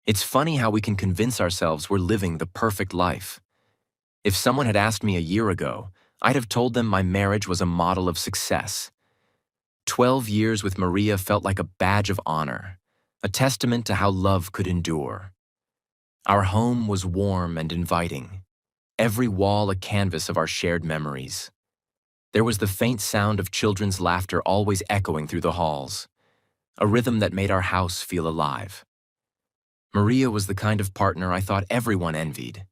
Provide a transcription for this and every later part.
It's funny how we can convince ourselves we're living the perfect life. If someone had asked me a year ago, I'd have told them my marriage was a model of success. 12 years with Maria felt like a badge of honor, a testament to how love could endure. Our home was warm and inviting, every wall a canvas of our shared memories. There was the faint sound of children's laughter always echoing through the halls, a rhythm that made our house feel alive. Maria was the kind of partner I thought everyone envied.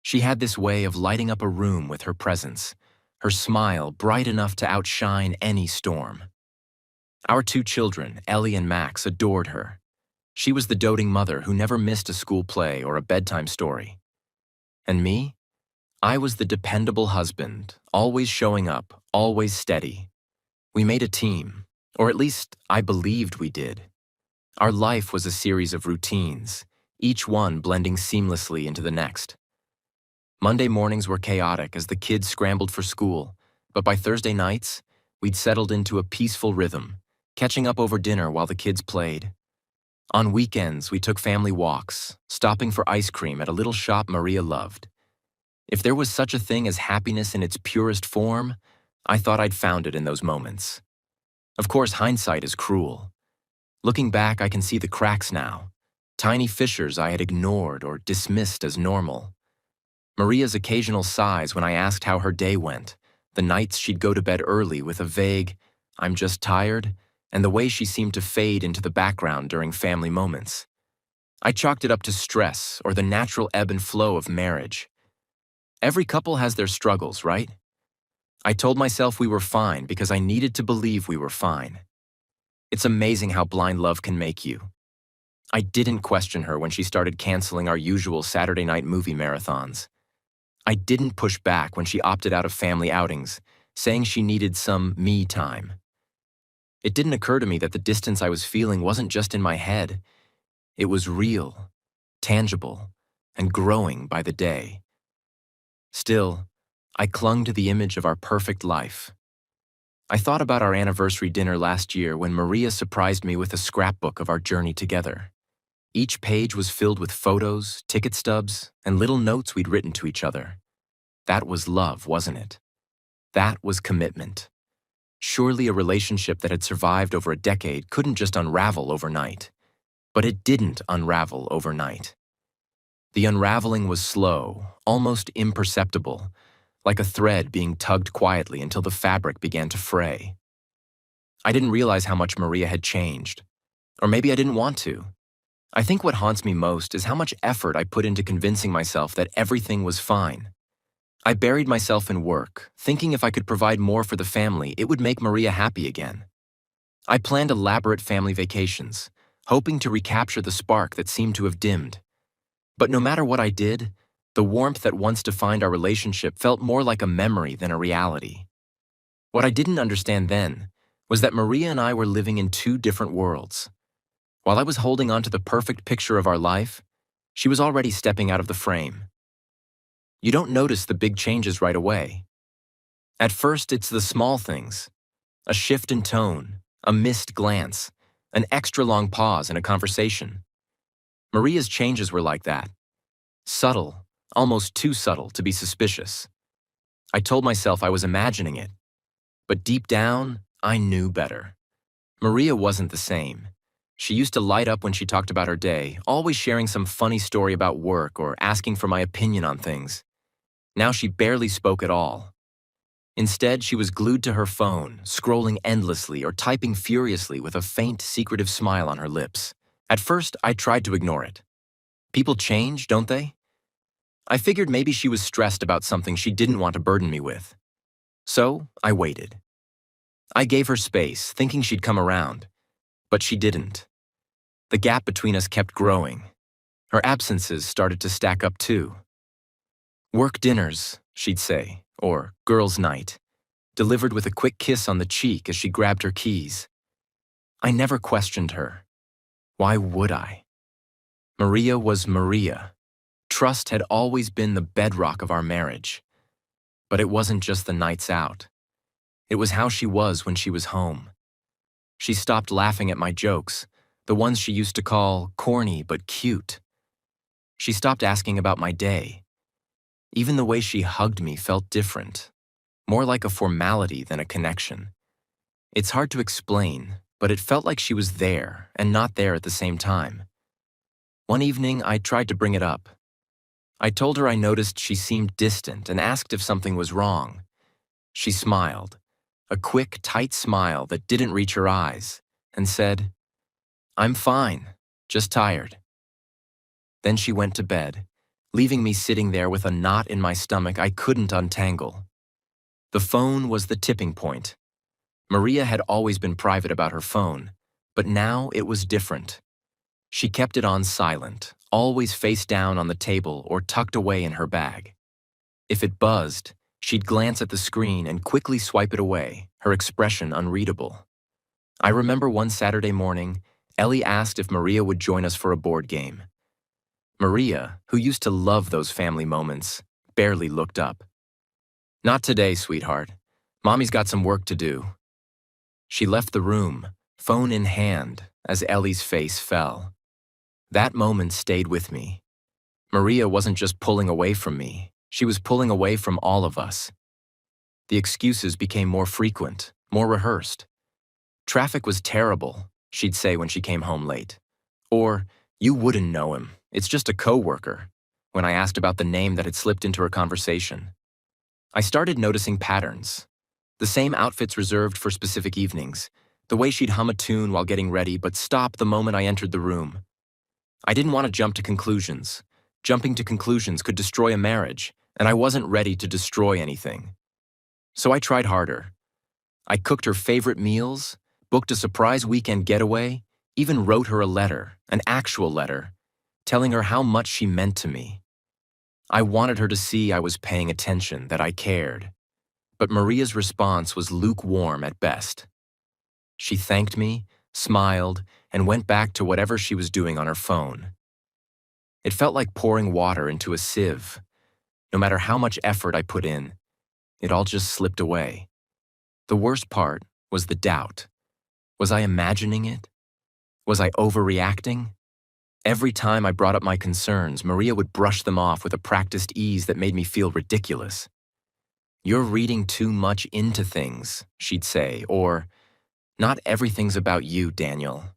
She had this way of lighting up a room with her presence, her smile bright enough to outshine any storm. Our two children, Ellie and Max, adored her. She was the doting mother who never missed a school play or a bedtime story. And me? I was the dependable husband, always showing up, always steady. We made a team, or at least I believed we did. Our life was a series of routines, each one blending seamlessly into the next. Monday mornings were chaotic as the kids scrambled for school, but by Thursday nights, we'd settled into a peaceful rhythm, catching up over dinner while the kids played. On weekends, we took family walks, stopping for ice cream at a little shop Maria loved. If there was such a thing as happiness in its purest form, I thought I'd found it in those moments. Of course, hindsight is cruel. Looking back, I can see the cracks now, tiny fissures I had ignored or dismissed as normal. Maria's occasional sighs when I asked how her day went, the nights she'd go to bed early with a vague, "I'm just tired," and the way she seemed to fade into the background during family moments. I chalked it up to stress or the natural ebb and flow of marriage. Every couple has their struggles, right? I told myself we were fine because I needed to believe we were fine. It's amazing how blind love can make you. I didn't question her when she started canceling our usual Saturday night movie marathons. I didn't push back when she opted out of family outings, saying she needed some me time. It didn't occur to me that the distance I was feeling wasn't just in my head. It was real, tangible, and growing by the day. Still, I clung to the image of our perfect life. I thought about our anniversary dinner last year when Maria surprised me with a scrapbook of our journey together. Each page was filled with photos, ticket stubs, and little notes we'd written to each other. That was love, wasn't it? That was commitment. Surely a relationship that had survived over a decade couldn't just unravel overnight. But it didn't unravel overnight. The unraveling was slow, almost imperceptible, like a thread being tugged quietly until the fabric began to fray. I didn't realize how much Maria had changed. Or maybe I didn't want to. I think what haunts me most is how much effort I put into convincing myself that everything was fine. I buried myself in work, thinking if I could provide more for the family, it would make Maria happy again. I planned elaborate family vacations, hoping to recapture the spark that seemed to have dimmed. But no matter what I did, the warmth that once defined our relationship felt more like a memory than a reality. What I didn't understand then was that Maria and I were living in two different worlds. While I was holding on to the perfect picture of our life, she was already stepping out of the frame. You don't notice the big changes right away. At first, it's the small things. A shift in tone, a missed glance, an extra long pause in a conversation. Maria's changes were like that. Subtle, almost too subtle to be suspicious. I told myself I was imagining it. But deep down, I knew better. Maria wasn't the same. She used to light up when she talked about her day, always sharing some funny story about work or asking for my opinion on things. Now she barely spoke at all. Instead, she was glued to her phone, scrolling endlessly or typing furiously with a faint, secretive smile on her lips. At first, I tried to ignore it. People change, don't they? I figured maybe she was stressed about something she didn't want to burden me with. So, I waited. I gave her space, thinking she'd come around. But she didn't. The gap between us kept growing. Her absences started to stack up too. Work dinners, she'd say, or girls' night, delivered with a quick kiss on the cheek as she grabbed her keys. I never questioned her. Why would I? Maria was Maria. Trust had always been the bedrock of our marriage. But it wasn't just the nights out. It was how she was when she was home. She stopped laughing at my jokes, the ones she used to call corny but cute. She stopped asking about my day. Even the way she hugged me felt different, more like a formality than a connection. It's hard to explain, but it felt like she was there and not there at the same time. One evening, I tried to bring it up. I told her I noticed she seemed distant and asked if something was wrong. She smiled, a quick, tight smile that didn't reach her eyes, and said, "I'm fine, just tired." Then she went to bed, leaving me sitting there with a knot in my stomach I couldn't untangle. The phone was the tipping point. Maria had always been private about her phone, but now it was different. She kept it on silent, always face down on the table or tucked away in her bag. If it buzzed, she'd glance at the screen and quickly swipe it away, her expression unreadable. I remember one Saturday morning, Ellie asked if Maria would join us for a board game. Maria, who used to love those family moments, barely looked up. "Not today, sweetheart. Mommy's got some work to do." She left the room, phone in hand, as Ellie's face fell. That moment stayed with me. Maria wasn't just pulling away from me, she was pulling away from all of us. The excuses became more frequent, more rehearsed. "Traffic was terrible," she'd say when she came home late. Or, "You wouldn't know him, it's just a coworker," when I asked about the name that had slipped into her conversation. I started noticing patterns. The same outfits reserved for specific evenings, the way she'd hum a tune while getting ready but stop the moment I entered the room. I didn't want to jump to conclusions. Jumping to conclusions could destroy a marriage, and I wasn't ready to destroy anything. So I tried harder. I cooked her favorite meals, booked a surprise weekend getaway, even wrote her a letter, an actual letter, telling her how much she meant to me. I wanted her to see I was paying attention, that I cared. But Maria's response was lukewarm at best. She thanked me, smiled, and went back to whatever she was doing on her phone. It felt like pouring water into a sieve. No matter how much effort I put in, it all just slipped away. The worst part was the doubt. Was I imagining it? Was I overreacting? Every time I brought up my concerns, Maria would brush them off with a practiced ease that made me feel ridiculous. "You're reading too much into things," she'd say, or, "Not everything's about you, Daniel."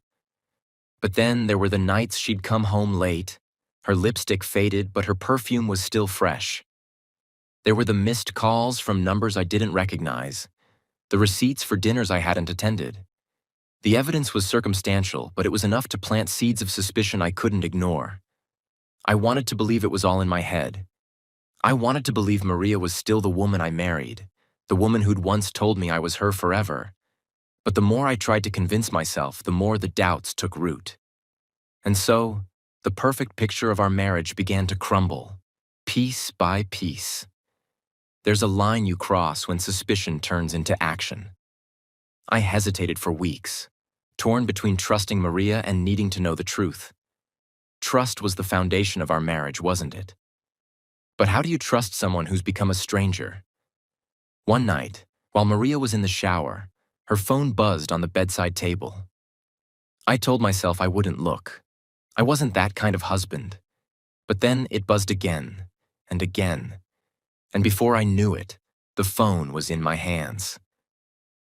But then there were the nights she'd come home late. Her lipstick faded, but her perfume was still fresh. There were the missed calls from numbers I didn't recognize, the receipts for dinners I hadn't attended. The evidence was circumstantial, but it was enough to plant seeds of suspicion I couldn't ignore. I wanted to believe it was all in my head. I wanted to believe Maria was still the woman I married, the woman who'd once told me I was her forever. But the more I tried to convince myself, the more the doubts took root. And so, the perfect picture of our marriage began to crumble, piece by piece. There's a line you cross when suspicion turns into action. I hesitated for weeks, torn between trusting Maria and needing to know the truth. Trust was the foundation of our marriage, wasn't it? But how do you trust someone who's become a stranger? One night, while Maria was in the shower, her phone buzzed on the bedside table. I told myself I wouldn't look. I wasn't that kind of husband. But then it buzzed again, and again. And before I knew it, the phone was in my hands.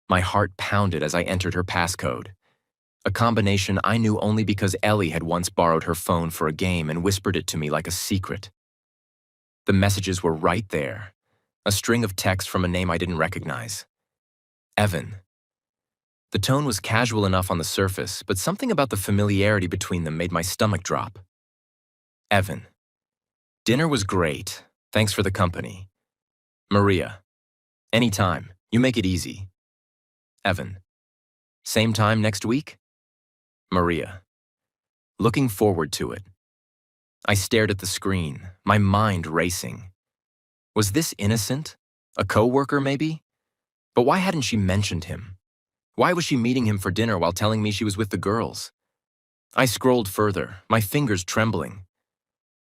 My heart pounded as I entered her passcode, a combination I knew only because Ellie had once borrowed her phone for a game and whispered it to me like a secret. The messages were right there, a string of texts from a name I didn't recognize. Evan. The tone was casual enough on the surface, but something about the familiarity between them made my stomach drop. Evan. Dinner was great. Thanks for the company. Maria. Anytime. You make it easy. Evan. Same time next week? Maria. Looking forward to it. I stared at the screen, my mind racing. Was this innocent? A coworker, maybe? But why hadn't she mentioned him? Why was she meeting him for dinner while telling me she was with the girls? I scrolled further, my fingers trembling.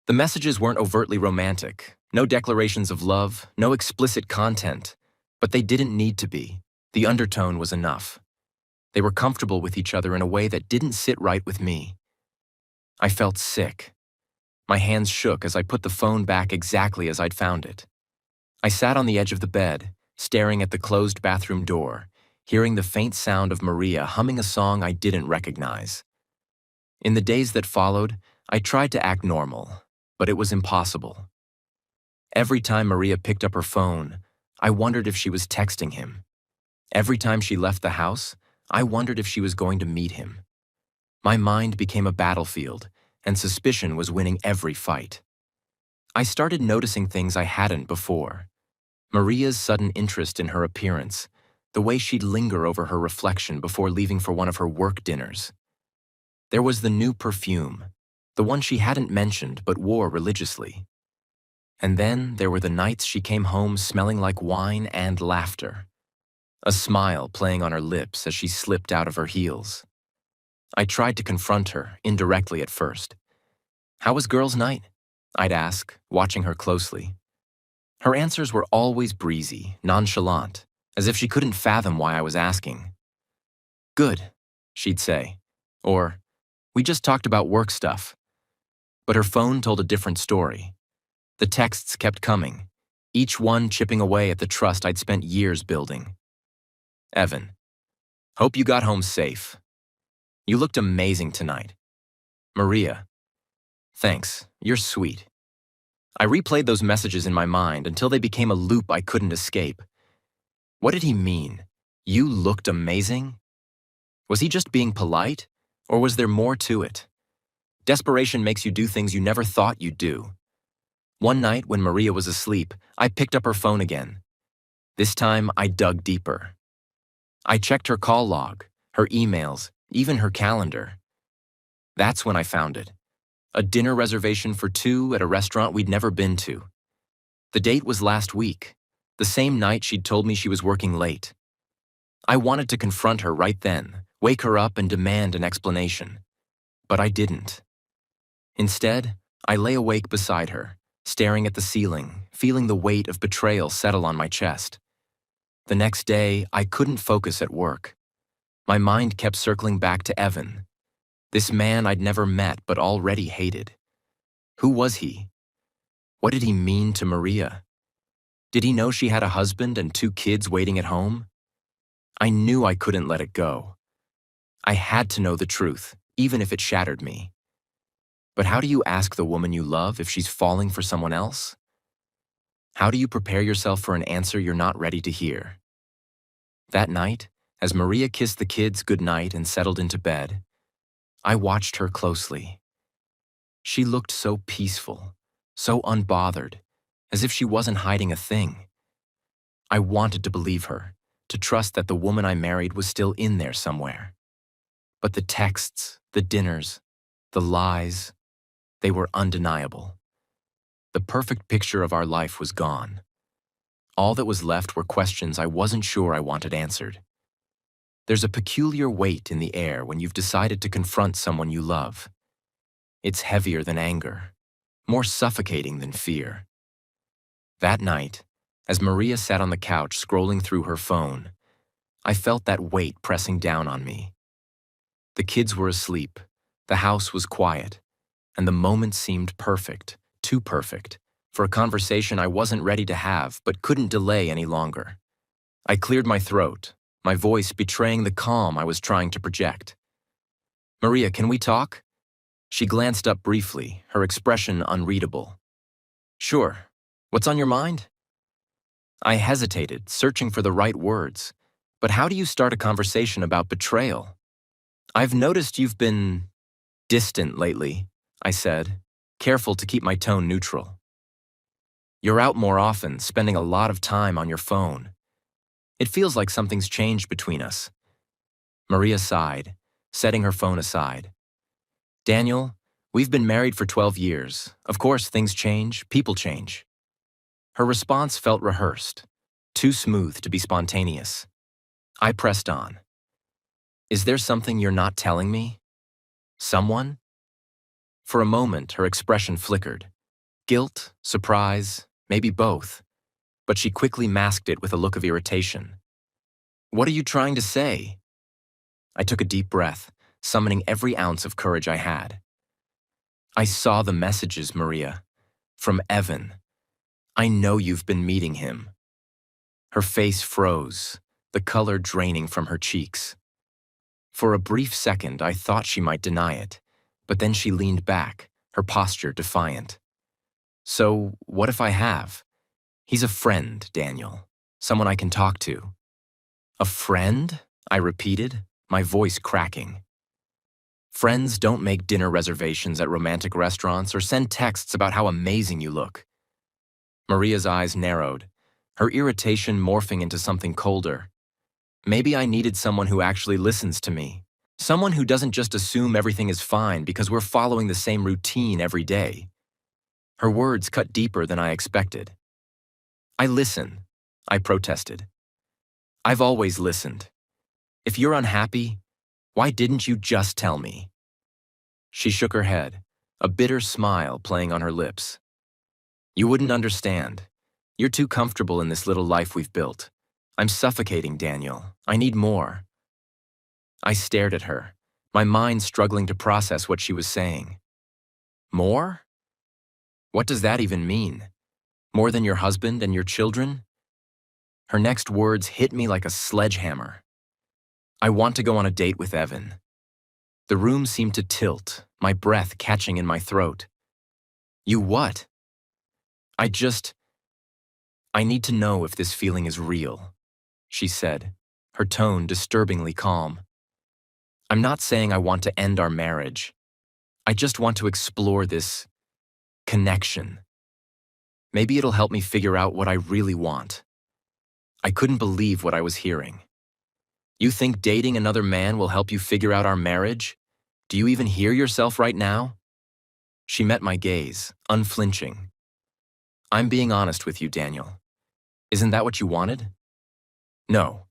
The messages weren't overtly romantic, no declarations of love, no explicit content, but they didn't need to be. The undertone was enough. They were comfortable with each other in a way that didn't sit right with me. I felt sick. My hands shook as I put the phone back exactly as I'd found it. I sat on the edge of the bed, staring at the closed bathroom door, hearing the faint sound of Maria humming a song I didn't recognize. In the days that followed, I tried to act normal, but it was impossible. Every time Maria picked up her phone, I wondered if she was texting him. Every time she left the house, I wondered if she was going to meet him. My mind became a battlefield, and suspicion was winning every fight. I started noticing things I hadn't before. Maria's sudden interest in her appearance, the way she'd linger over her reflection before leaving for one of her work dinners. There was the new perfume, the one she hadn't mentioned but wore religiously. And then there were the nights she came home smelling like wine and laughter, a smile playing on her lips as she slipped out of her heels. I tried to confront her, indirectly at first. "How was girls' night?" I'd ask, watching her closely. Her answers were always breezy, nonchalant, as if she couldn't fathom why I was asking. "Good," she'd say, or, "We just talked about work stuff." But her phone told a different story. The texts kept coming, each one chipping away at the trust I'd spent years building. "Evan, hope you got home safe. You looked amazing tonight." "Maria, thanks, you're sweet." I replayed those messages in my mind until they became a loop I couldn't escape. What did he mean? "You looked amazing"? Was he just being polite, or was there more to it? Desperation makes you do things you never thought you'd do. One night, when Maria was asleep, I picked up her phone again. This time, I dug deeper. I checked her call log, her emails, even her calendar. That's when I found it. A dinner reservation for two at a restaurant we'd never been to. The date was last week, the same night she'd told me she was working late. I wanted to confront her right then, wake her up and demand an explanation. But I didn't. Instead, I lay awake beside her, staring at the ceiling, feeling the weight of betrayal settle on my chest. The next day, I couldn't focus at work. My mind kept circling back to Evan, this man I'd never met but already hated. Who was he? What did he mean to Maria? Did he know she had a husband and 2 kids waiting at home? I knew I couldn't let it go. I had to know the truth, even if it shattered me. But how do you ask the woman you love if she's falling for someone else? How do you prepare yourself for an answer you're not ready to hear? That night, as Maria kissed the kids goodnight and settled into bed, I watched her closely. She looked so peaceful, so unbothered, as if she wasn't hiding a thing. I wanted to believe her, to trust that the woman I married was still in there somewhere. But the texts, the dinners, the lies, they were undeniable. The perfect picture of our life was gone. All that was left were questions I wasn't sure I wanted answered. There's a peculiar weight in the air when you've decided to confront someone you love. It's heavier than anger, more suffocating than fear. That night, as Maria sat on the couch scrolling through her phone, I felt that weight pressing down on me. The kids were asleep, the house was quiet, and the moment seemed perfect, too perfect, for a conversation I wasn't ready to have but couldn't delay any longer. I cleared my throat, my voice betraying the calm I was trying to project. "Maria, can we talk?" She glanced up briefly, her expression unreadable. "Sure. What's on your mind?" I hesitated, searching for the right words. But how do you start a conversation about betrayal? "I've noticed you've been distant lately," I said, careful to keep my tone neutral. "You're out more often, spending a lot of time on your phone. It feels like something's changed between us." Maria sighed, setting her phone aside. "Daniel, we've been married for 12 years. Of course, things change, people change." Her response felt rehearsed, too smooth to be spontaneous. I pressed on. "Is there something you're not telling me? Someone?" For a moment, her expression flickered. Guilt, surprise, maybe both. But she quickly masked it with a look of irritation. "What are you trying to say?" I took a deep breath, summoning every ounce of courage I had. I saw the messages, Maria. From Evan. I know you've been meeting him. Her face froze, the color draining from her cheeks. For a brief second, I thought she might deny it, but then she leaned back, her posture defiant. So, what if I have? He's a friend, Daniel. Someone I can talk to. A friend? I repeated, my voice cracking. Friends don't make dinner reservations at romantic restaurants or send texts about how amazing you look. Maria's eyes narrowed, her irritation morphing into something colder. Maybe I needed someone who actually listens to me. Someone who doesn't just assume everything is fine because we're following the same routine every day. Her words cut deeper than I expected. I listen, I protested. I've always listened. If you're unhappy, why didn't you just tell me? She shook her head, a bitter smile playing on her lips. You wouldn't understand. You're too comfortable in this little life we've built. I'm suffocating, Daniel. I need more. I stared at her, my mind struggling to process what she was saying. More? What does that even mean? More than your husband and your children? Her next words hit me like a sledgehammer. I want to go on a date with Evan. The room seemed to tilt, my breath catching in my throat. You what? I need to know if this feeling is real, she said, her tone disturbingly calm. I'm not saying I want to end our marriage. I just want to explore this connection. Maybe it'll help me figure out what I really want. I couldn't believe what I was hearing. You think dating another man will help you figure out our marriage? Do you even hear yourself right now? She met my gaze, unflinching. I'm being honest with you, Daniel. Isn't that what you wanted? No,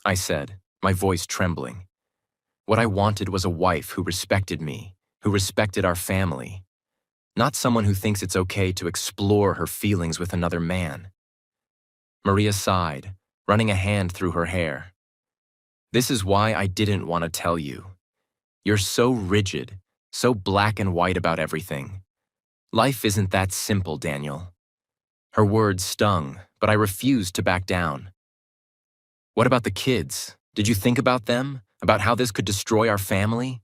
I said, my voice trembling. What I wanted was a wife who respected me, who respected our family. Not someone who thinks it's okay to explore her feelings with another man. Maria sighed, running a hand through her hair. This is why I didn't want to tell you. You're so rigid, so black and white about everything. Life isn't that simple, Daniel. Her words stung, but I refused to back down. What about the kids? Did you think about them? About how this could destroy our family?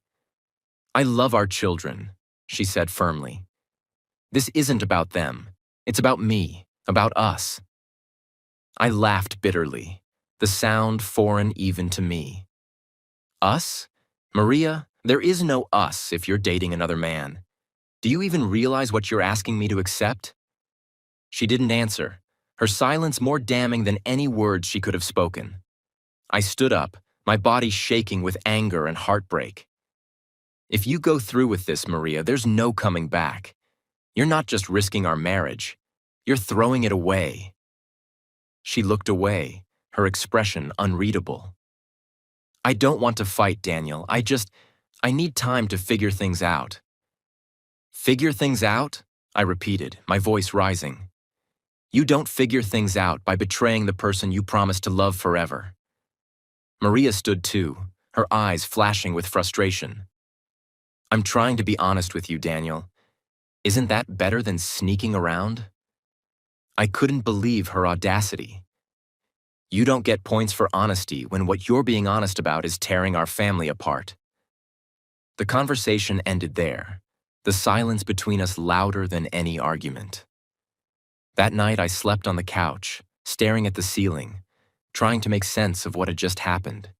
I love our children, she said firmly. This isn't about them. It's about me, about us. I laughed bitterly, the sound foreign even to me. Us? Maria, there is no us if you're dating another man. Do you even realize what you're asking me to accept? She didn't answer, her silence more damning than any words she could have spoken. I stood up, my body shaking with anger and heartbreak. If you go through with this, Maria, there's no coming back. You're not just risking our marriage. You're throwing it away. She looked away, her expression unreadable. I don't want to fight, Daniel. I need time to figure things out. Figure things out? I repeated, my voice rising. You don't figure things out by betraying the person you promised to love forever. Maria stood too, her eyes flashing with frustration. I'm trying to be honest with you, Daniel. Isn't that better than sneaking around? I couldn't believe her audacity. You don't get points for honesty when what you're being honest about is tearing our family apart. The conversation ended there, the silence between us louder than any argument. That night I slept on the couch, staring at the ceiling, trying to make sense of what had just happened.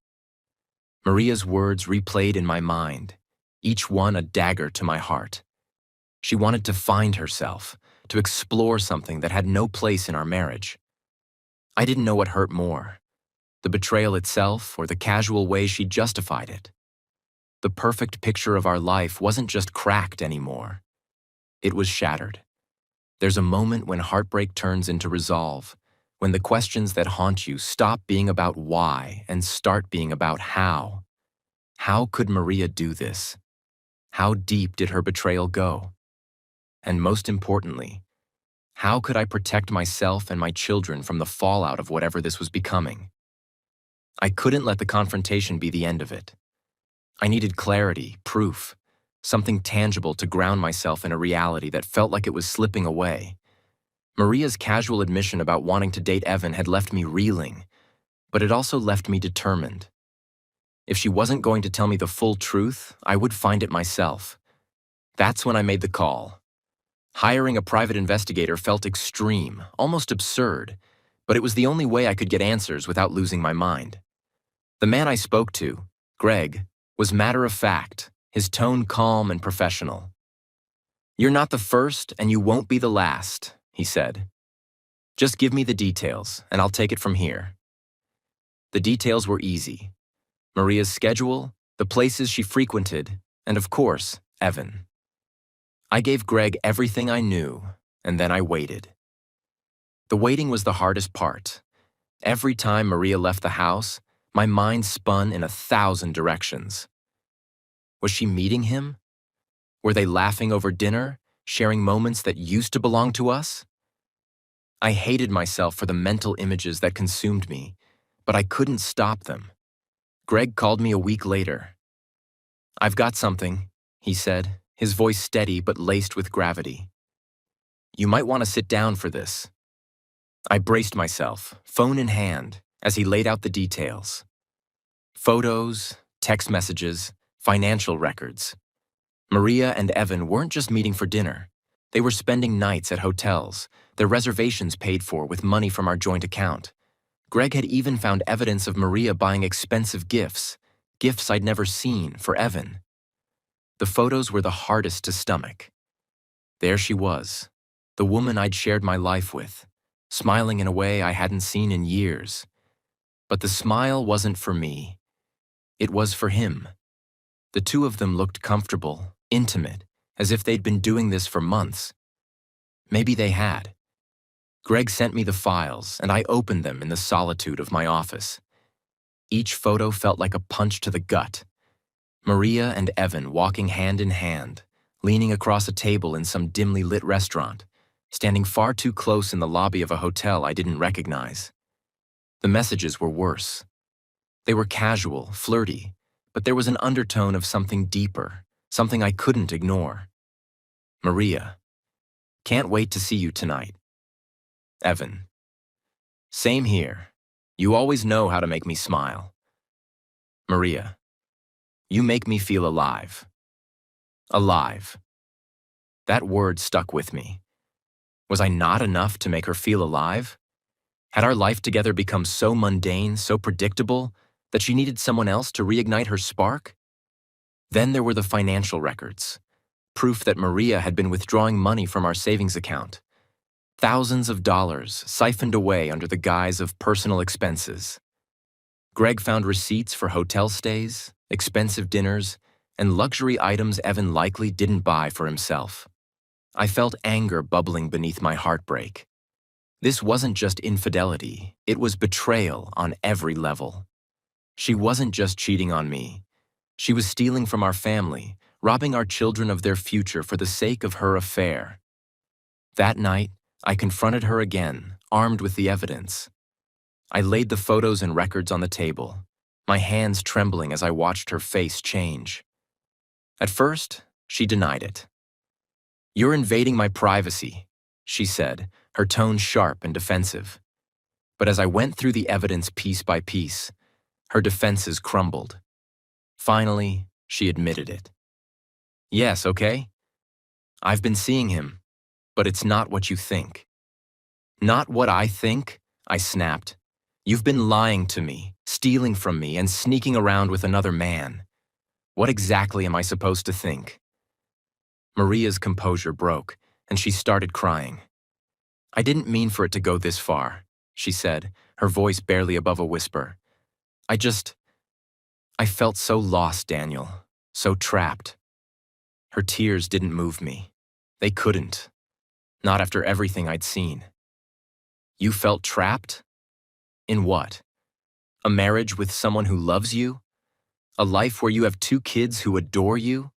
Maria's words replayed in my mind, each one a dagger to my heart. She wanted to find herself, to explore something that had no place in our marriage. I didn't know what hurt more, the betrayal itself or the casual way she justified it. The perfect picture of our life wasn't just cracked anymore. It was shattered. There's a moment when heartbreak turns into resolve, when the questions that haunt you stop being about why and start being about how. How could Maria do this? How deep did her betrayal go? And most importantly, how could I protect myself and my children from the fallout of whatever this was becoming? I couldn't let the confrontation be the end of it. I needed clarity, proof, something tangible to ground myself in a reality that felt like it was slipping away. Maria's casual admission about wanting to date Evan had left me reeling, but it also left me determined. If she wasn't going to tell me the full truth, I would find it myself. That's when I made the call. Hiring a private investigator felt extreme, almost absurd, but it was the only way I could get answers without losing my mind. The man I spoke to, Greg, was matter of fact, his tone calm and professional. "You're not the first, and you won't be the last," he said. "Just give me the details, and I'll take it from here." The details were easy. Maria's schedule, the places she frequented, and of course, Evan. I gave Greg everything I knew, and then I waited. The waiting was the hardest part. Every time Maria left the house, my mind spun in 1,000 directions. Was she meeting him? Were they laughing over dinner, sharing moments that used to belong to us? I hated myself for the mental images that consumed me, but I couldn't stop them. Greg called me a week later. "I've got something," he said, his voice steady but laced with gravity. "You might want to sit down for this." I braced myself, phone in hand, as he laid out the details. Photos, text messages, financial records. Maria and Evan weren't just meeting for dinner. They were spending nights at hotels, their reservations paid for with money from our joint account. Greg had even found evidence of Maria buying expensive gifts I'd never seen, for Evan. The photos were the hardest to stomach. There she was, the woman I'd shared my life with, smiling in a way I hadn't seen in years. But the smile wasn't for me. It was for him. The two of them looked comfortable, intimate, as if they'd been doing this for months. Maybe they had. Greg sent me the files, and I opened them in the solitude of my office. Each photo felt like a punch to the gut. Maria and Evan walking hand in hand, leaning across a table in some dimly lit restaurant, standing far too close in the lobby of a hotel I didn't recognize. The messages were worse. They were casual, flirty, but there was an undertone of something deeper, something I couldn't ignore. Maria: "Can't wait to see you tonight." Evan: "Same here. You always know how to make me smile." Maria: "You make me feel alive." Alive. That word stuck with me. Was I not enough to make her feel alive? Had our life together become so mundane, so predictable, that she needed someone else to reignite her spark? Then there were the financial records, proof that Maria had been withdrawing money from our savings account. Thousands of dollars siphoned away under the guise of personal expenses. Greg found receipts for hotel stays, expensive dinners, and luxury items Evan likely didn't buy for himself. I felt anger bubbling beneath my heartbreak. This wasn't just infidelity, it was betrayal on every level. She wasn't just cheating on me. She was stealing from our family, robbing our children of their future for the sake of her affair. That night, I confronted her again, armed with the evidence. I laid the photos and records on the table, my hands trembling as I watched her face change. At first, she denied it. "You're invading my privacy," she said, her tone sharp and defensive. But as I went through the evidence piece by piece, her defenses crumbled. Finally, she admitted it. "Yes, okay? I've been seeing him, but it's not what you think." "Not what I think?" I snapped. "You've been lying to me, stealing from me, and sneaking around with another man. What exactly am I supposed to think?" Maria's composure broke, and she started crying. "I didn't mean for it to go this far," she said, her voice barely above a whisper. I felt so lost, Daniel, so trapped." Her tears didn't move me. They couldn't. Not after everything I'd seen. "You felt trapped? In what? A marriage with someone who loves you? A life where you have 2 kids who adore you?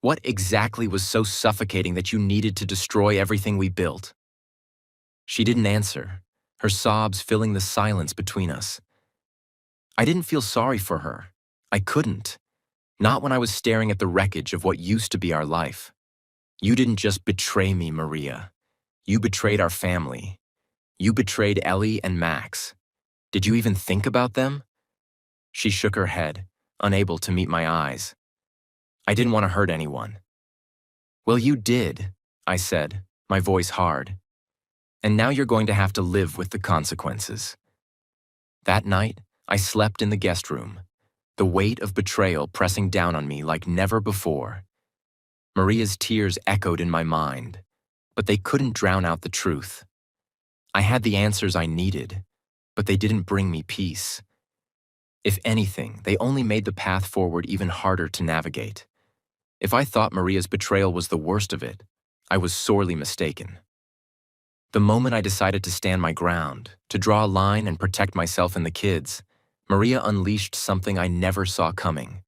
What exactly was so suffocating that you needed to destroy everything we built?" She didn't answer, her sobs filling the silence between us. I didn't feel sorry for her. I couldn't. Not when I was staring at the wreckage of what used to be our life. You didn't just betray me, Maria. You betrayed our family. You betrayed Ellie and Max. Did you even think about them? She shook her head, unable to meet my eyes. I didn't want to hurt anyone. Well, you did, I said, my voice hard. And now you're going to have to live with the consequences. That night, I slept in the guest room, the weight of betrayal pressing down on me like never before. Maria's tears echoed in my mind, but they couldn't drown out the truth. I had the answers I needed, but they didn't bring me peace. If anything, they only made the path forward even harder to navigate. If I thought Maria's betrayal was the worst of it, I was sorely mistaken. The moment I decided to stand my ground, to draw a line and protect myself and the kids, Maria unleashed something I never saw coming.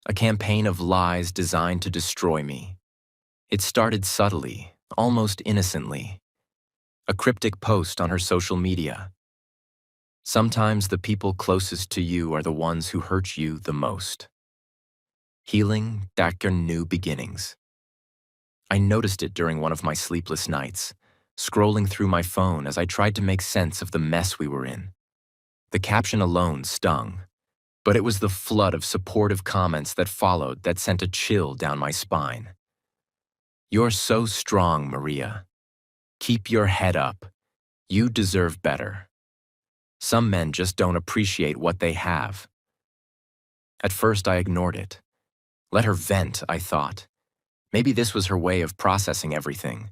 A campaign of lies designed to destroy me. It started subtly, almost innocently. A cryptic post on her social media. Sometimes the people closest to you are the ones who hurt you the most. Healing, darker new beginnings. I noticed it during one of my sleepless nights, scrolling through my phone as I tried to make sense of the mess we were in. The caption alone stung, but it was the flood of supportive comments that followed that sent a chill down my spine. You're so strong, Maria. Keep your head up. You deserve better. Some men just don't appreciate what they have. At first, I ignored it. Let her vent, I thought. Maybe this was her way of processing everything.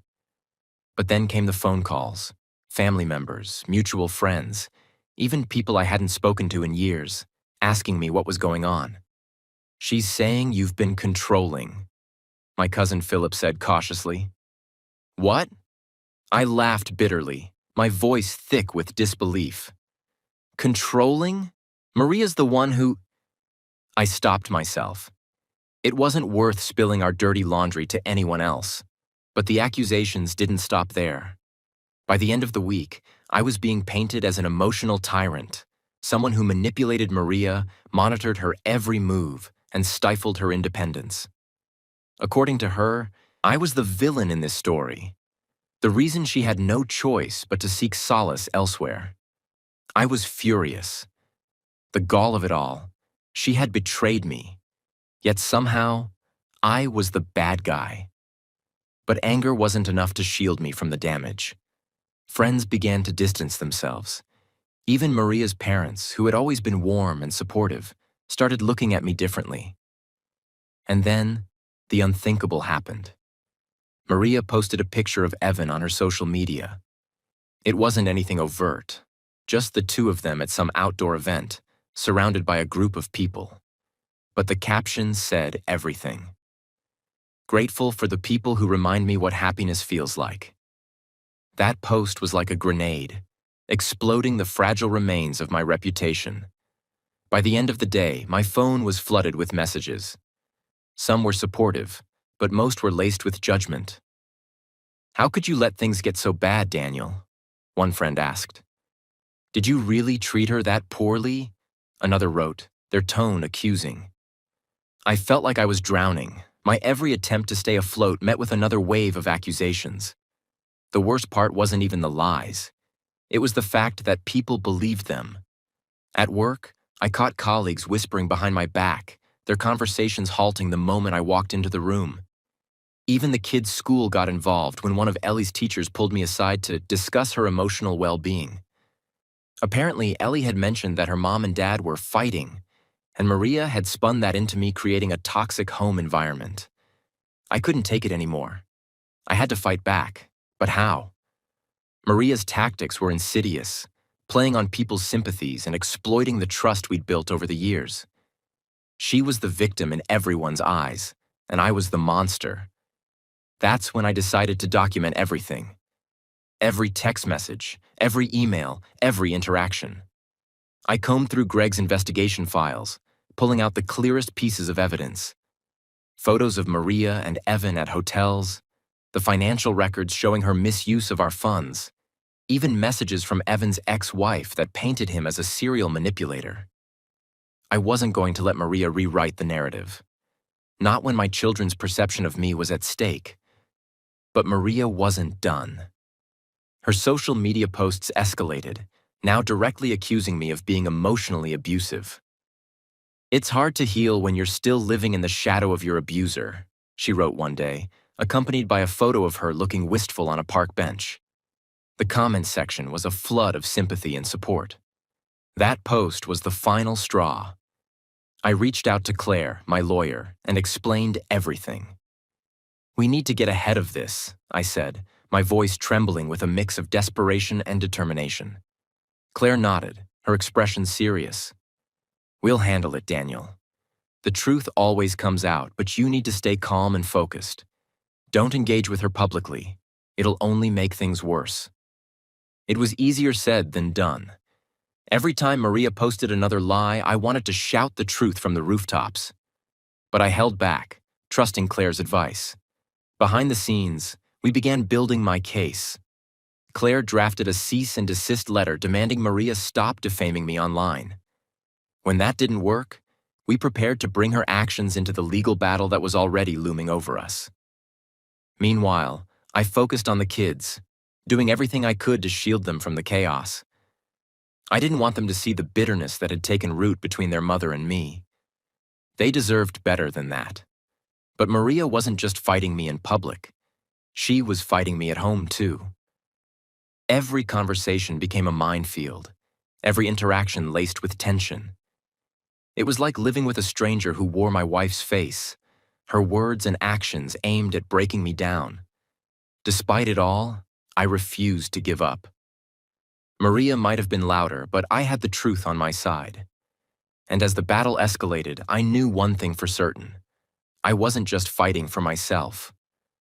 But then came the phone calls, family members, mutual friends, even people I hadn't spoken to in years, asking me what was going on. She's saying you've been controlling, my cousin Philip said cautiously. What? I laughed bitterly, my voice thick with disbelief. Controlling? Maria's the one who… I stopped myself. It wasn't worth spilling our dirty laundry to anyone else. But the accusations didn't stop there. By the end of the week, I was being painted as an emotional tyrant, someone who manipulated Maria, monitored her every move, and stifled her independence. According to her, I was the villain in this story, the reason she had no choice but to seek solace elsewhere. I was furious. The gall of it all, she had betrayed me, yet somehow, I was the bad guy. But anger wasn't enough to shield me from the damage. Friends began to distance themselves. Even Maria's parents, who had always been warm and supportive, started looking at me differently. And then, the unthinkable happened. Maria posted a picture of Evan on her social media. It wasn't anything overt, just the two of them at some outdoor event, surrounded by a group of people. But the caption said everything. Grateful for the people who remind me what happiness feels like. That post was like a grenade, exploding the fragile remains of my reputation. By the end of the day, my phone was flooded with messages. Some were supportive, but most were laced with judgment. How could you let things get so bad, Daniel? One friend asked. Did you really treat her that poorly? Another wrote, their tone accusing. I felt like I was drowning. My every attempt to stay afloat met with another wave of accusations. The worst part wasn't even the lies. It was the fact that people believed them. At work, I caught colleagues whispering behind my back, their conversations halting the moment I walked into the room. Even the kids' school got involved when one of Ellie's teachers pulled me aside to discuss her emotional well-being. Apparently, Ellie had mentioned that her mom and dad were fighting, and Maria had spun that into me creating a toxic home environment. I couldn't take it anymore. I had to fight back, but how? Maria's tactics were insidious, playing on people's sympathies and exploiting the trust we'd built over the years. She was the victim in everyone's eyes, and I was the monster. That's when I decided to document everything. Every text message, every email, every interaction. I combed through Greg's investigation files, pulling out the clearest pieces of evidence. Photos of Maria and Evan at hotels, the financial records showing her misuse of our funds, even messages from Evan's ex-wife that painted him as a serial manipulator. I wasn't going to let Maria rewrite the narrative. Not when my children's perception of me was at stake. But Maria wasn't done. Her social media posts escalated, now directly accusing me of being emotionally abusive. "It's hard to heal when you're still living in the shadow of your abuser," she wrote one day, accompanied by a photo of her looking wistful on a park bench. The comments section was a flood of sympathy and support. That post was the final straw. I reached out to Claire, my lawyer, and explained everything. "We need to get ahead of this," I said, my voice trembling with a mix of desperation and determination. Claire nodded, her expression serious. "We'll handle it, Daniel. The truth always comes out, but you need to stay calm and focused. Don't engage with her publicly. It'll only make things worse." It was easier said than done. Every time Maria posted another lie, I wanted to shout the truth from the rooftops. But I held back, trusting Claire's advice. Behind the scenes, we began building my case. Claire drafted a cease and desist letter demanding Maria stop defaming me online. When that didn't work, we prepared to bring her actions into the legal battle that was already looming over us. Meanwhile, I focused on the kids, doing everything I could to shield them from the chaos. I didn't want them to see the bitterness that had taken root between their mother and me. They deserved better than that. But Maria wasn't just fighting me in public. She was fighting me at home, too. Every conversation became a minefield, every interaction laced with tension. It was like living with a stranger who wore my wife's face, her words and actions aimed at breaking me down. Despite it all, I refused to give up. Maria might have been louder, but I had the truth on my side. And as the battle escalated, I knew one thing for certain. I wasn't just fighting for myself.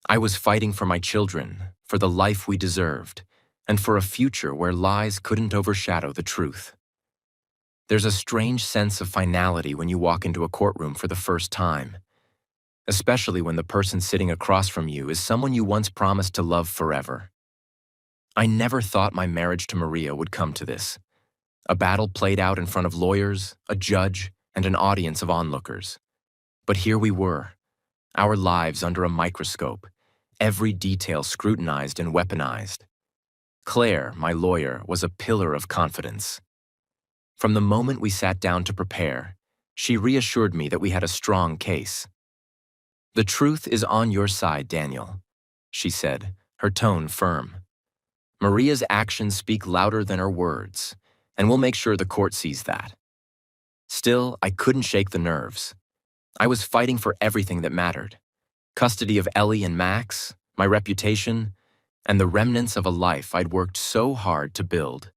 I was fighting for my children, for the life we deserved, and for a future where lies couldn't overshadow the truth. There's a strange sense of finality when you walk into a courtroom for the first time, especially when the person sitting across from you is someone you once promised to love forever. I never thought my marriage to Maria would come to this. A battle played out in front of lawyers, a judge, and an audience of onlookers. But here we were, our lives under a microscope, every detail scrutinized and weaponized. Claire, my lawyer, was a pillar of confidence. From the moment we sat down to prepare, she reassured me that we had a strong case. "The truth is on your side, Daniel," she said, her tone firm. "Maria's actions speak louder than her words, and we'll make sure the court sees that." Still, I couldn't shake the nerves. I was fighting for everything that mattered: custody of Ellie and Max, my reputation, and the remnants of a life I'd worked so hard to build.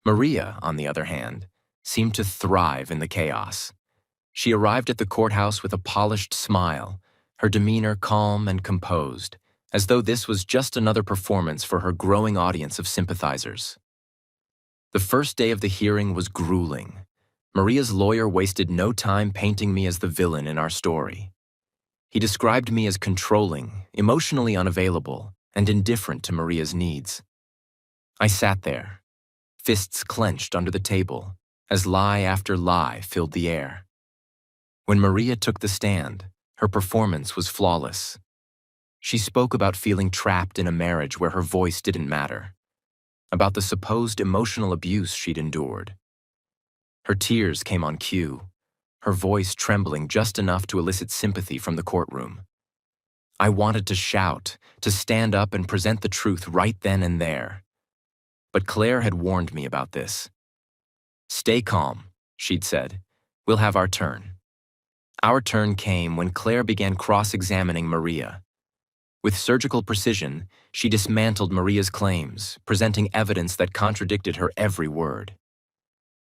Maria, on the other hand, seemed to thrive in the chaos. She arrived at the courthouse with a polished smile, her demeanor calm and composed, as though this was just another performance for her growing audience of sympathizers. The first day of the hearing was grueling. Maria's lawyer wasted no time painting me as the villain in our story. He described me as controlling, emotionally unavailable, and indifferent to Maria's needs. I sat there, fists clenched under the table, as lie after lie filled the air. When Maria took the stand, her performance was flawless. She spoke about feeling trapped in a marriage where her voice didn't matter, about the supposed emotional abuse she'd endured. Her tears came on cue, her voice trembling just enough to elicit sympathy from the courtroom. I wanted to shout, to stand up and present the truth right then and there. But Claire had warned me about this. "Stay calm," she'd said. "We'll have our turn." Our turn came when Claire began cross-examining Maria. With surgical precision, she dismantled Maria's claims, presenting evidence that contradicted her every word.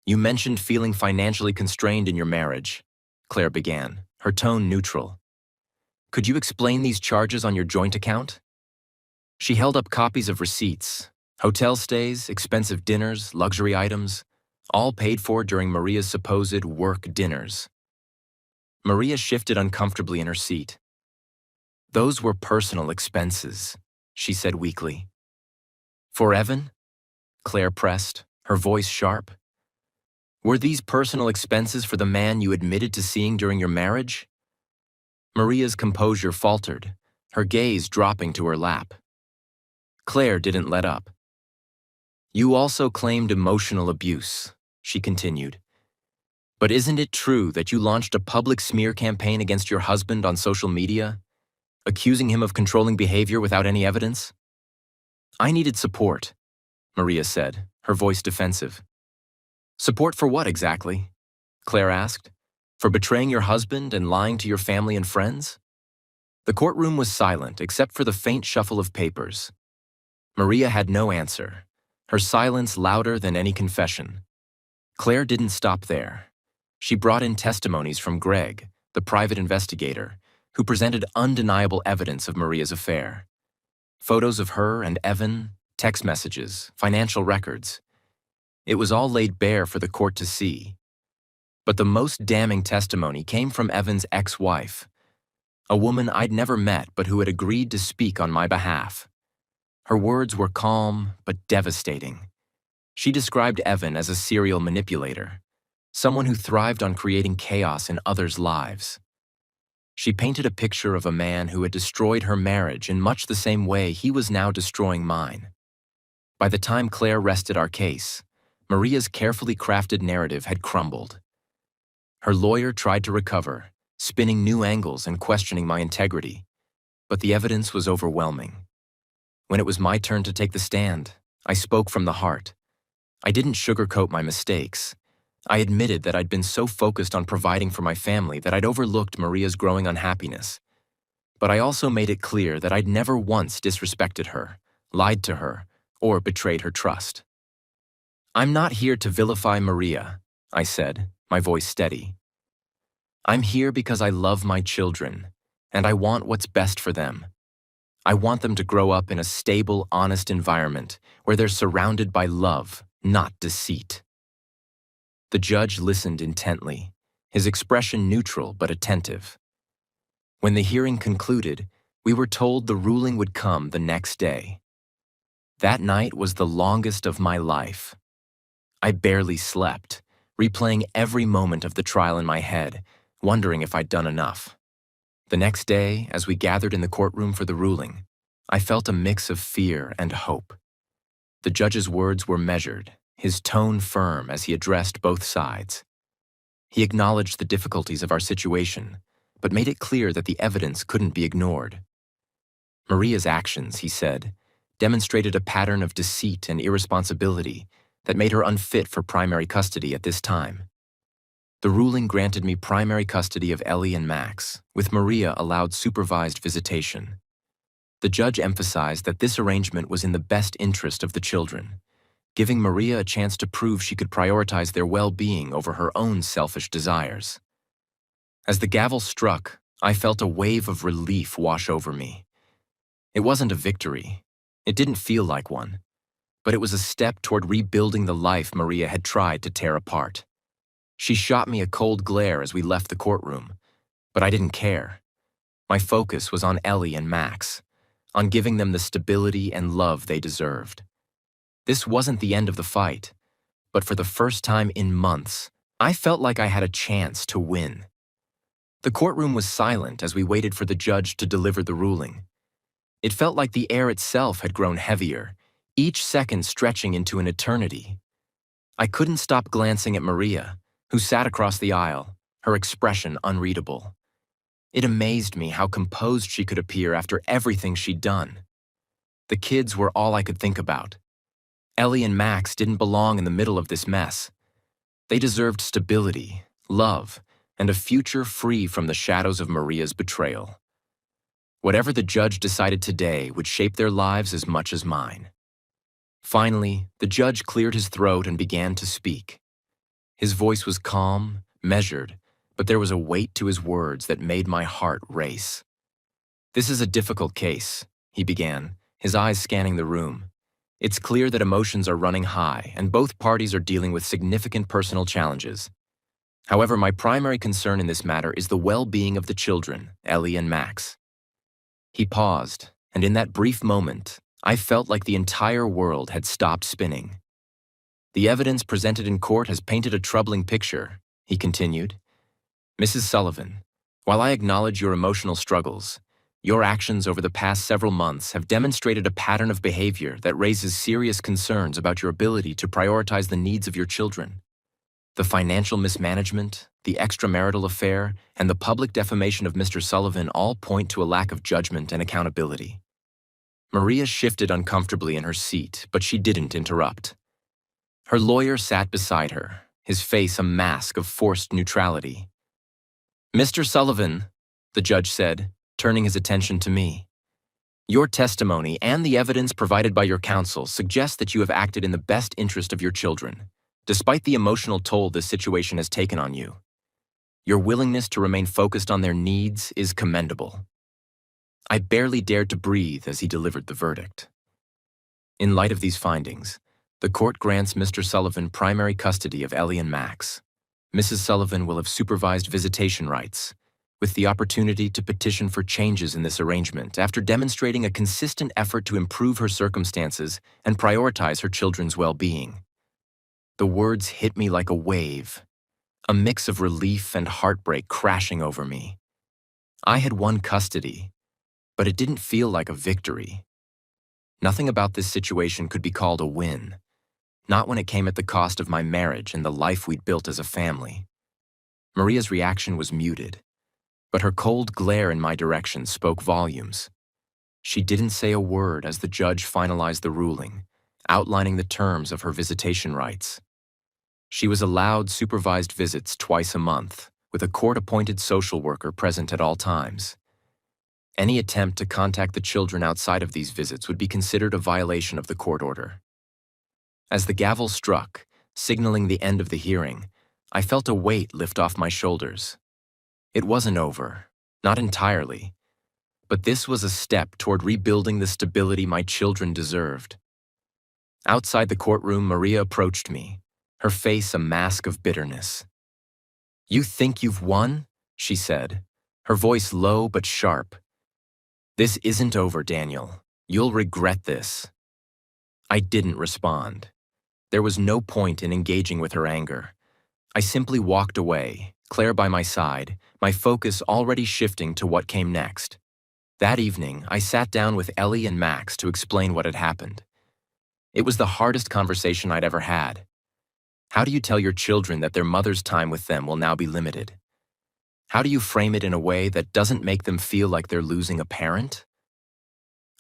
"You mentioned feeling financially constrained in your marriage," Claire began, her tone neutral. "Could you explain these charges on your joint account?" She held up copies of receipts, hotel stays, expensive dinners, luxury items, all paid for during Maria's supposed work dinners. Maria shifted uncomfortably in her seat. "Those were personal expenses," she said weakly. "For Evan?" Claire pressed, her voice sharp. Were these personal expenses for the man you admitted to seeing during your marriage? Maria's composure faltered, her gaze dropping to her lap. Claire didn't let up. You also claimed emotional abuse, she continued. But isn't it true that you launched a public smear campaign against your husband on social media, accusing him of controlling behavior without any evidence? I needed support, Maria said, her voice defensive. Support for what exactly? Claire asked. For betraying your husband and lying to your family and friends? The courtroom was silent except for the faint shuffle of papers. Maria had no answer, her silence louder than any confession. Claire didn't stop there. She brought in testimonies from Greg, the private investigator, who presented undeniable evidence of Maria's affair. Photos of her and Evan, text messages, financial records. It was all laid bare for the court to see. But the most damning testimony came from Evan's ex-wife, a woman I'd never met but who had agreed to speak on my behalf. Her words were calm but devastating. She described Evan as a serial manipulator, someone who thrived on creating chaos in others' lives. She painted a picture of a man who had destroyed her marriage in much the same way he was now destroying mine. By the time Claire rested our case, Maria's carefully crafted narrative had crumbled. Her lawyer tried to recover, spinning new angles and questioning my integrity, but the evidence was overwhelming. When it was my turn to take the stand, I spoke from the heart. I didn't sugarcoat my mistakes. I admitted that I'd been so focused on providing for my family that I'd overlooked Maria's growing unhappiness. But I also made it clear that I'd never once disrespected her, lied to her, or betrayed her trust. I'm not here to vilify Maria, I said, my voice steady. I'm here because I love my children, and I want what's best for them. I want them to grow up in a stable, honest environment where they're surrounded by love, not deceit. The judge listened intently, his expression neutral but attentive. When the hearing concluded, we were told the ruling would come the next day. That night was the longest of my life. I barely slept, replaying every moment of the trial in my head, wondering if I'd done enough. The next day, as we gathered in the courtroom for the ruling, I felt a mix of fear and hope. The judge's words were measured, his tone firm as he addressed both sides. He acknowledged the difficulties of our situation, but made it clear that the evidence couldn't be ignored. Maria's actions, he said, demonstrated a pattern of deceit and irresponsibility that made her unfit for primary custody at this time. The ruling granted me primary custody of Ellie and Max, with Maria allowed supervised visitation. The judge emphasized that this arrangement was in the best interest of the children, giving Maria a chance to prove she could prioritize their well-being over her own selfish desires. As the gavel struck, I felt a wave of relief wash over me. It wasn't a victory. It didn't feel like one. But it was a step toward rebuilding the life Maria had tried to tear apart. She shot me a cold glare as we left the courtroom, but I didn't care. My focus was on Ellie and Max, on giving them the stability and love they deserved. This wasn't the end of the fight, but for the first time in months, I felt like I had a chance to win. The courtroom was silent as we waited for the judge to deliver the ruling. It felt like the air itself had grown heavier, each second stretching into an eternity. I couldn't stop glancing at Maria, who sat across the aisle, her expression unreadable. It amazed me how composed she could appear after everything she'd done. The kids were all I could think about. Ellie and Max didn't belong in the middle of this mess. They deserved stability, love, and a future free from the shadows of Maria's betrayal. Whatever the judge decided today would shape their lives as much as mine. Finally, the judge cleared his throat and began to speak. His voice was calm, measured, but there was a weight to his words that made my heart race. This is a difficult case, he began, his eyes scanning the room. It's clear that emotions are running high and both parties are dealing with significant personal challenges. However, my primary concern in this matter is the well-being of the children, Ellie and Max. He paused, and in that brief moment, I felt like the entire world had stopped spinning. The evidence presented in court has painted a troubling picture, he continued. Mrs. Sullivan, while I acknowledge your emotional struggles, your actions over the past several months have demonstrated a pattern of behavior that raises serious concerns about your ability to prioritize the needs of your children. The financial mismanagement, the extramarital affair, and the public defamation of Mr. Sullivan all point to a lack of judgment and accountability. Maria shifted uncomfortably in her seat, but she didn't interrupt. Her lawyer sat beside her, his face a mask of forced neutrality. Mr. Sullivan, the judge said, turning his attention to me. Your testimony and the evidence provided by your counsel suggest that you have acted in the best interest of your children, despite the emotional toll this situation has taken on you. Your willingness to remain focused on their needs is commendable. I barely dared to breathe as he delivered the verdict. In light of these findings, the court grants Mr. Sullivan primary custody of Ellie and Max. Mrs. Sullivan will have supervised visitation rights, with the opportunity to petition for changes in this arrangement after demonstrating a consistent effort to improve her circumstances and prioritize her children's well-being. The words hit me like a wave, a mix of relief and heartbreak crashing over me. I had won custody, but it didn't feel like a victory. Nothing about this situation could be called a win, not when it came at the cost of my marriage and the life we'd built as a family. Maria's reaction was muted, but her cold glare in my direction spoke volumes. She didn't say a word as the judge finalized the ruling, outlining the terms of her visitation rights. She was allowed supervised visits twice a month, with a court-appointed social worker present at all times. Any attempt to contact the children outside of these visits would be considered a violation of the court order. As the gavel struck, signaling the end of the hearing, I felt a weight lift off my shoulders. It wasn't over, not entirely, but this was a step toward rebuilding the stability my children deserved. Outside the courtroom, Maria approached me, her face a mask of bitterness. "You think you've won?" she said, her voice low but sharp. "This isn't over, Daniel. You'll regret this." I didn't respond. There was no point in engaging with her anger. I simply walked away, Claire by my side, my focus already shifting to what came next. That evening, I sat down with Ellie and Max to explain what had happened. It was the hardest conversation I'd ever had. How do you tell your children that their mother's time with them will now be limited? How do you frame it in a way that doesn't make them feel like they're losing a parent?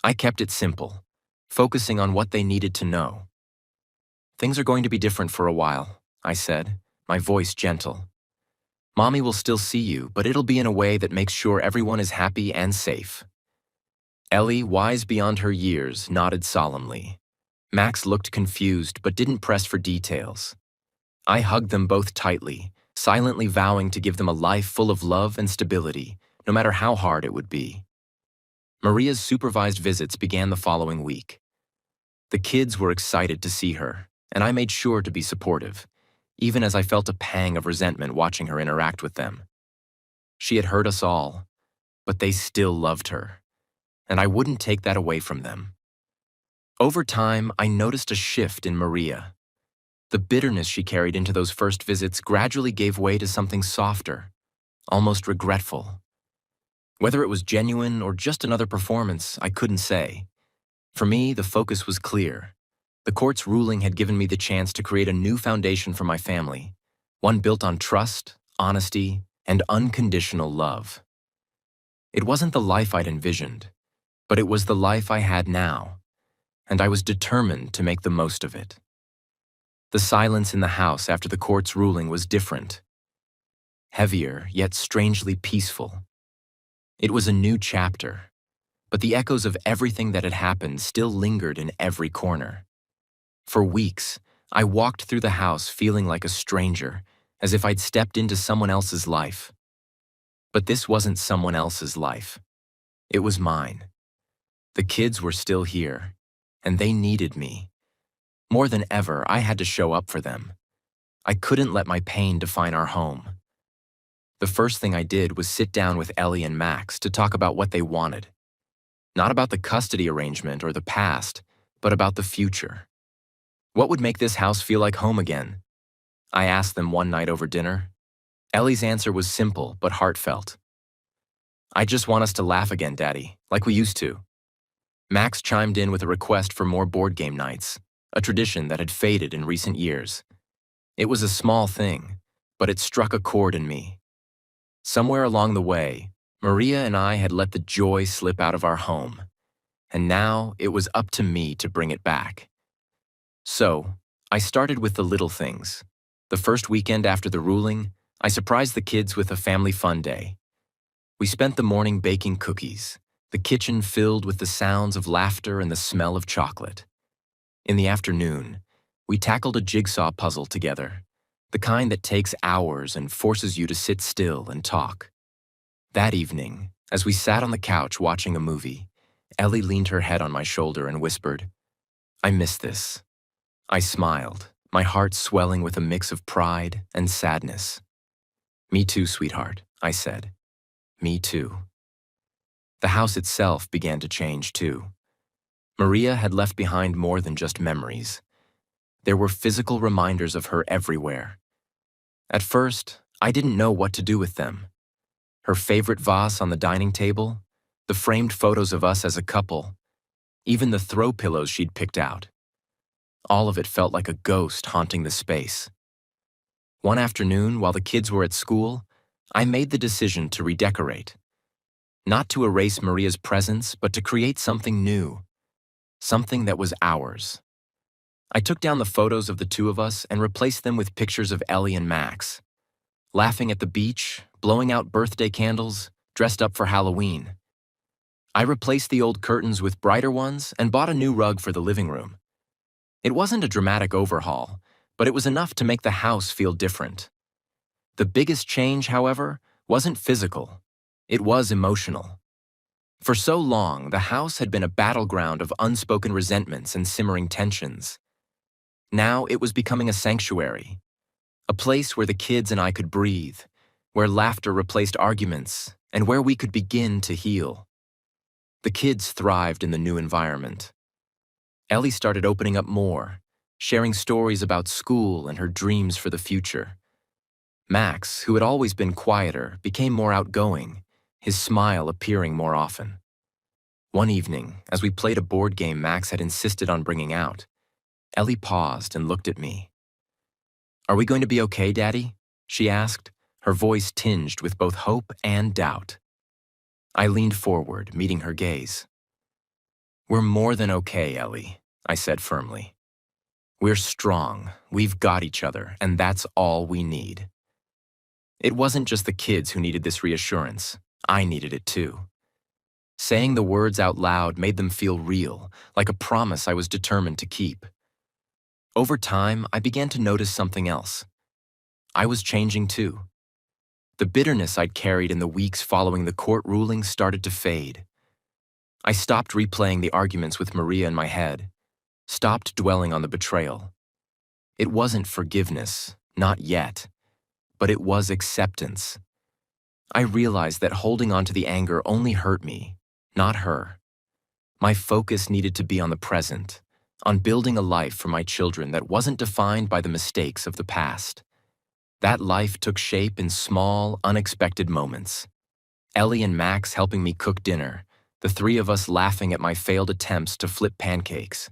I kept it simple, focusing on what they needed to know. "Things are going to be different for a while," I said, my voice gentle. "Mommy will still see you, but it'll be in a way that makes sure everyone is happy and safe." Ellie, wise beyond her years, nodded solemnly. Max looked confused but didn't press for details. I hugged them both tightly, silently vowing to give them a life full of love and stability, no matter how hard it would be. Maria's supervised visits began the following week. The kids were excited to see her, and I made sure to be supportive, even as I felt a pang of resentment watching her interact with them. She had hurt us all, but they still loved her, and I wouldn't take that away from them. Over time, I noticed a shift in Maria. The bitterness she carried into those first visits gradually gave way to something softer, almost regretful. Whether it was genuine or just another performance, I couldn't say. For me, the focus was clear. The court's ruling had given me the chance to create a new foundation for my family, one built on trust, honesty, and unconditional love. It wasn't the life I'd envisioned, but it was the life I had now, and I was determined to make the most of it. The silence in the house after the court's ruling was different. Heavier, yet strangely peaceful. It was a new chapter, but the echoes of everything that had happened still lingered in every corner. For weeks, I walked through the house feeling like a stranger, as if I'd stepped into someone else's life. But this wasn't someone else's life. It was mine. The kids were still here, and they needed me. More than ever, I had to show up for them. I couldn't let my pain define our home. The first thing I did was sit down with Ellie and Max to talk about what they wanted. Not about the custody arrangement or the past, but about the future. What would make this house feel like home again? I asked them one night over dinner. Ellie's answer was simple but heartfelt. I just want us to laugh again, Daddy, like we used to. Max chimed in with a request for more board game nights, a tradition that had faded in recent years. It was a small thing, but it struck a chord in me. Somewhere along the way, Maria and I had let the joy slip out of our home, and now it was up to me to bring it back. So, I started with the little things. The first weekend after the ruling, I surprised the kids with a family fun day. We spent the morning baking cookies, the kitchen filled with the sounds of laughter and the smell of chocolate. In the afternoon, we tackled a jigsaw puzzle together, the kind that takes hours and forces you to sit still and talk. That evening, as we sat on the couch watching a movie, Ellie leaned her head on my shoulder and whispered, "I miss this." I smiled, my heart swelling with a mix of pride and sadness. "Me too, sweetheart," I said. "Me too." The house itself began to change too. Maria had left behind more than just memories. There were physical reminders of her everywhere. At first, I didn't know what to do with them. Her favorite vase on the dining table, the framed photos of us as a couple, even the throw pillows she'd picked out. All of it felt like a ghost haunting the space. One afternoon, while the kids were at school, I made the decision to redecorate. Not to erase Maria's presence, but to create something new. Something that was ours. I took down the photos of the two of us and replaced them with pictures of Ellie and Max. Laughing at the beach, blowing out birthday candles, dressed up for Halloween. I replaced the old curtains with brighter ones and bought a new rug for the living room. It wasn't a dramatic overhaul, but it was enough to make the house feel different. The biggest change, however, wasn't physical. It was emotional. For so long, the house had been a battleground of unspoken resentments and simmering tensions. Now it was becoming a sanctuary, a place where the kids and I could breathe, where laughter replaced arguments, and where we could begin to heal. The kids thrived in the new environment. Ellie started opening up more, sharing stories about school and her dreams for the future. Max, who had always been quieter, became more outgoing, his smile appearing more often. One evening, as we played a board game Max had insisted on bringing out, Ellie paused and looked at me. "Are we going to be okay, Daddy?" she asked, her voice tinged with both hope and doubt. I leaned forward, meeting her gaze. "We're more than okay, Ellie," I said firmly. "We're strong, we've got each other, and that's all we need." It wasn't just the kids who needed this reassurance. I needed it too. Saying the words out loud made them feel real, like a promise I was determined to keep. Over time, I began to notice something else. I was changing too. The bitterness I'd carried in the weeks following the court ruling started to fade. I stopped replaying the arguments with Maria in my head, stopped dwelling on the betrayal. It wasn't forgiveness, not yet, but it was acceptance. I realized that holding on to the anger only hurt me, not her. My focus needed to be on the present, on building a life for my children that wasn't defined by the mistakes of the past. That life took shape in small, unexpected moments. Ellie and Max helping me cook dinner, the three of us laughing at my failed attempts to flip pancakes.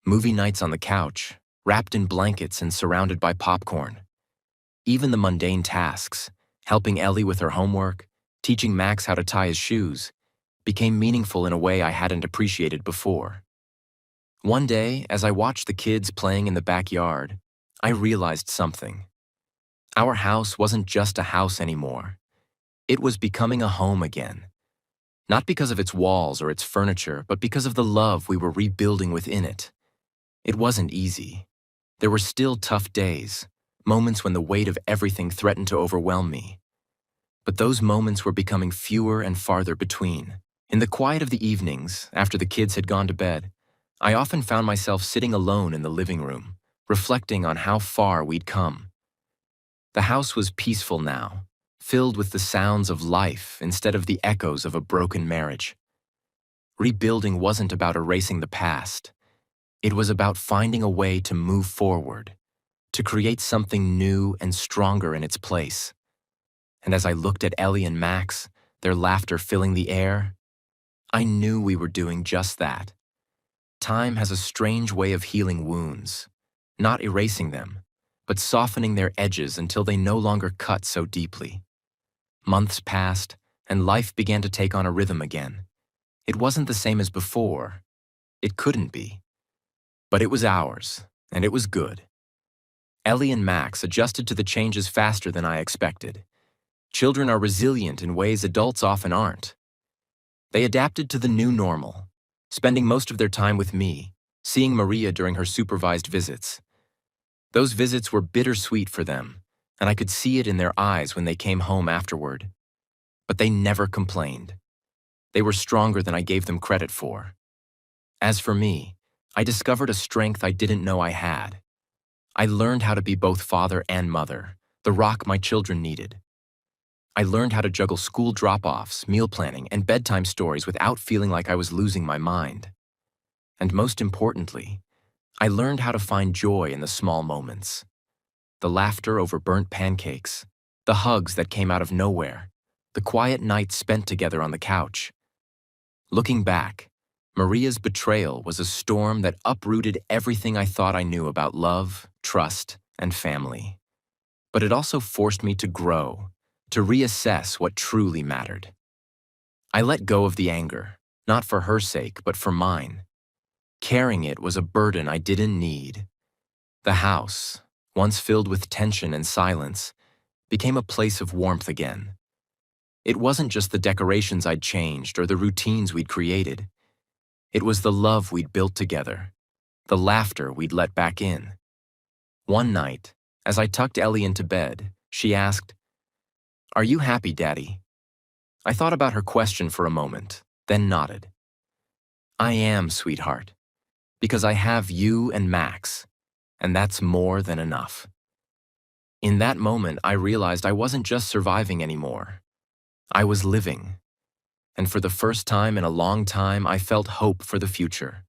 Movie nights on the couch, wrapped in blankets and surrounded by popcorn. Even the mundane tasks, helping Ellie with her homework, teaching Max how to tie his shoes, became meaningful in a way I hadn't appreciated before. One day, as I watched the kids playing in the backyard, I realized something. Our house wasn't just a house anymore. It was becoming a home again. Not because of its walls or its furniture, but because of the love we were rebuilding within it. It wasn't easy. There were still tough days, moments when the weight of everything threatened to overwhelm me. But those moments were becoming fewer and farther between. In the quiet of the evenings, after the kids had gone to bed, I often found myself sitting alone in the living room, reflecting on how far we'd come. The house was peaceful now, filled with the sounds of life instead of the echoes of a broken marriage. Rebuilding wasn't about erasing the past. It was about finding a way to move forward, to create something new and stronger in its place. And as I looked at Ellie and Max, their laughter filling the air, I knew we were doing just that. Time has a strange way of healing wounds, not erasing them, but softening their edges until they no longer cut so deeply. Months passed, and life began to take on a rhythm again. It wasn't the same as before. It couldn't be. But it was ours, and it was good. Ellie and Max adjusted to the changes faster than I expected. Children are resilient in ways adults often aren't. They adapted to the new normal, spending most of their time with me, seeing Maria during her supervised visits. Those visits were bittersweet for them, and I could see it in their eyes when they came home afterward. But they never complained. They were stronger than I gave them credit for. As for me, I discovered a strength I didn't know I had. I learned how to be both father and mother, the rock my children needed. I learned how to juggle school drop-offs, meal planning, and bedtime stories without feeling like I was losing my mind. And most importantly, I learned how to find joy in the small moments. The laughter over burnt pancakes, the hugs that came out of nowhere, the quiet nights spent together on the couch. Looking back, Maria's betrayal was a storm that uprooted everything I thought I knew about love, trust, and family. But it also forced me to grow, to reassess what truly mattered. I let go of the anger, not for her sake, but for mine. Carrying it was a burden I didn't need. The house, once filled with tension and silence, became a place of warmth again. It wasn't just the decorations I'd changed or the routines we'd created. It was the love we'd built together, the laughter we'd let back in. One night, as I tucked Ellie into bed, she asked, "Are you happy, Daddy?" I thought about her question for a moment, then nodded. "I am, sweetheart, because I have you and Max, and that's more than enough." In that moment, I realized I wasn't just surviving anymore. I was living. And for the first time in a long time, I felt hope for the future.